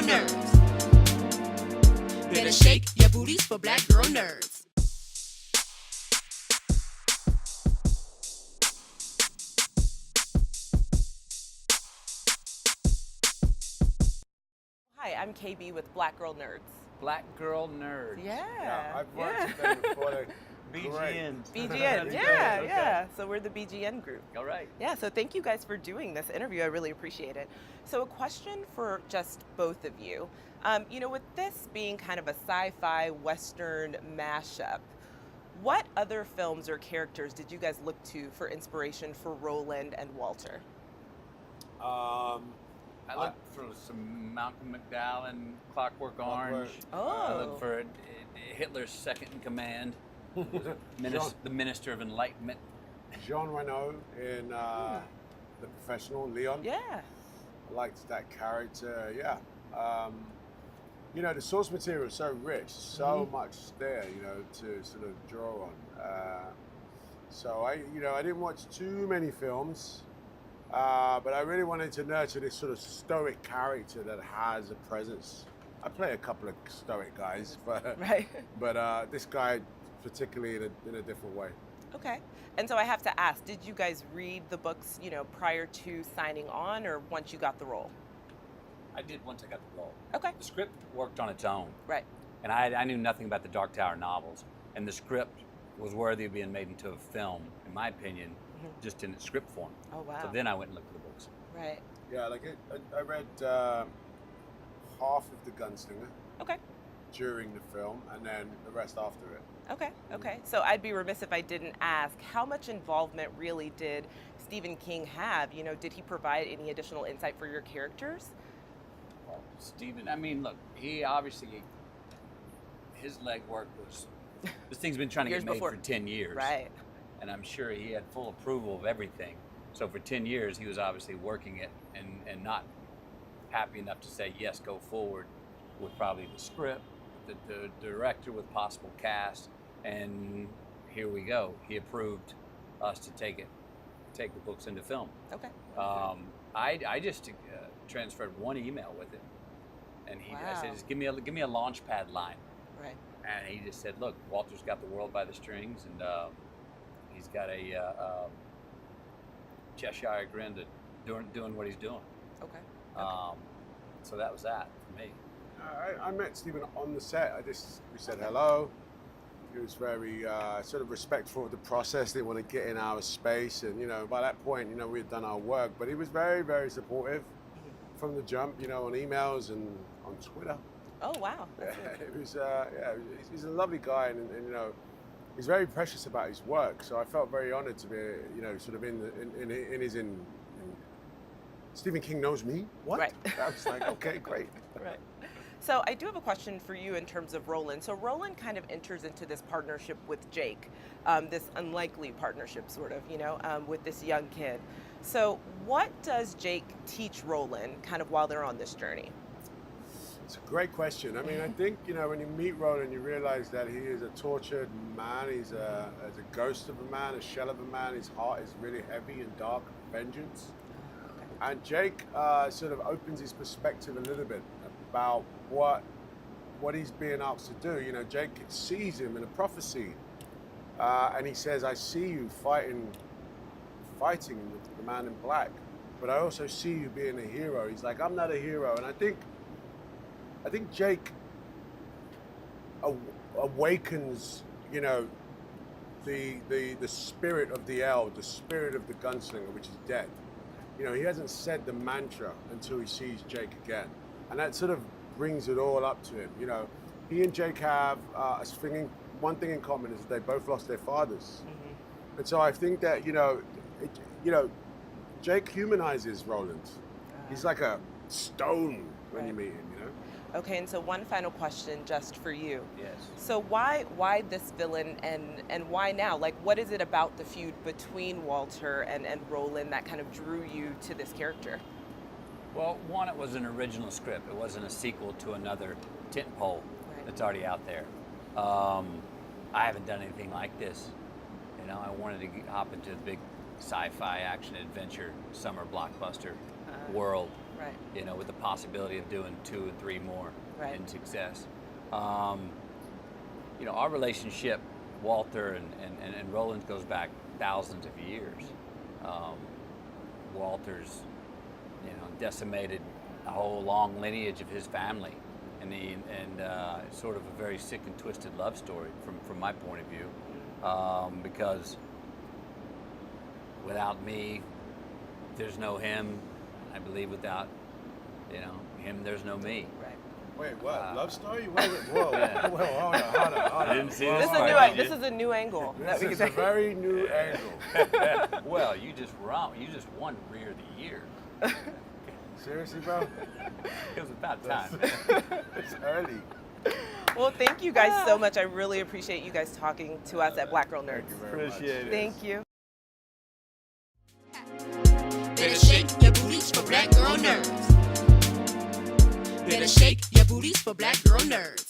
nerves. Better shake your booties for black girl nerds. Hi, I'm KB with Black Girl Nerds. Black Girl Nerds. Yeah. I've worked with them before. They're BGNs. BGN, yeah, yeah. So we're the BGN group. All right. Yeah, so thank you guys for doing this interview. I really appreciate it. So a question for just both of you. With this being kind of a sci-fi Western mashup, what other films or characters did you guys look to for inspiration for Roland and Walter? I looked for some Malcolm McDowell and Clockwork Orange. Oh. I looked for Hitler's second in command, the Minister of Enlightenment. Jean Reno in The Professional, Leon. Yeah. I liked that character, yeah. The source material is so rich, so much there, to sort of draw on. So I didn't watch too many films, but I really wanted to nurture this sort of stoic character that has a presence. I play a couple of stoic guys, but Right. but this guy particularly in a different way. Okay. And so I have to ask, did you guys read the books, prior to signing on or once you got the role? I did once I got the role. Okay. The script worked on its own. Right. And I knew nothing about the Dark Tower novels. And the script was worthy of being made into a film, in my opinion, just in its script form. Oh, wow. So then I went and looked at the books. Right. Yeah, I read half of The Gunslinger Okay. during the film, and then the rest after it. Okay. Okay. So I'd be remiss if I didn't ask, how much involvement really did Stephen King have? Did he provide any additional insight for your characters? Well, Stephen, look, he obviously, his legwork was, this thing's been trying to Years get made before. for 10 years. Right. And I'm sure he had full approval of everything. So for 10 years, he was obviously working it and not happy enough to say, yes, go forward with probably the script, the director with possible cast, and here we go. He approved us to take the books into film. Okay. I just transferred one email with him, and I said, Wow. just give me a launch pad line. Right. And he just said, look, Walter's got the world by the strings, and he's got a Cheshire grin to doing what he's doing. Okay. So that was that for me. I met Stephen on the set. We said hello. He was very sort of respectful of the process. They want to get in our space, and by that point, we had done our work. But he was very, very supportive from the jump. On emails and on Twitter. Oh, wow. It was he's a lovely guy, and he's very precious about his work. So I felt very honored to be sort of in his. Stephen King knows me. What? Right. I was like, okay, great. Right. So I do have a question for you in terms of Roland. So Roland kind of enters into this partnership with Jake, this unlikely partnership sort of, with this young kid. So what does Jake teach Roland kind of while they're on this journey? It's a great question. I think, when you meet Roland, you realize that he is a tortured man. He's a ghost of a man, a shell of a man. His heart is really heavy and dark, vengeance. And Jake sort of opens his perspective a little bit about what he's being asked to do. Jake sees him in a prophecy, and he says, "I see you fighting the man in black, but I also see you being a hero." He's like, "I'm not a hero," and I think Jake awakens, the spirit of the L, the spirit of the gunslinger, which is dead. He hasn't said the mantra until he sees Jake again. And that sort of brings it all up to him. He and Jake have one thing in common is they both lost their fathers. And so I think that, Jake humanizes Roland. He's like a stone when you meet him, Okay, and so one final question just for you. Yes. So why this villain and why now? Like, what is it about the feud between Walter and Roland that kind of drew you to this character? Well, one, it was an original script. It wasn't a sequel to another tentpole that's already out there. I haven't done anything like this. I wanted to hop into the big sci-fi action adventure summer blockbuster world. Right. You know, with the possibility of doing 2 and 3 more Right. in success. You know, our relationship, Walter and Roland, goes back thousands of years. Walter's, you know, decimated a whole long lineage of his family, and it's sort of a very sick and twisted love story from my point of view, because without me, there's no him. I believe without, you know, him, there's no me. Right. Wait, what? Love story? Whoa, Yeah. hold on. I didn't see This this is a part, new. did you? This is a new angle. that This we is can a very new angle. Well, you just won Rear of the Year. Seriously, bro? It was about time. It's early. Well, thank you guys so much. I really appreciate you guys talking to us at Black Girl Nerds. Thank you very much. Appreciate it. Thank you. Better shake your booties for black girl nerves. Better shake your booties for black girl nerves.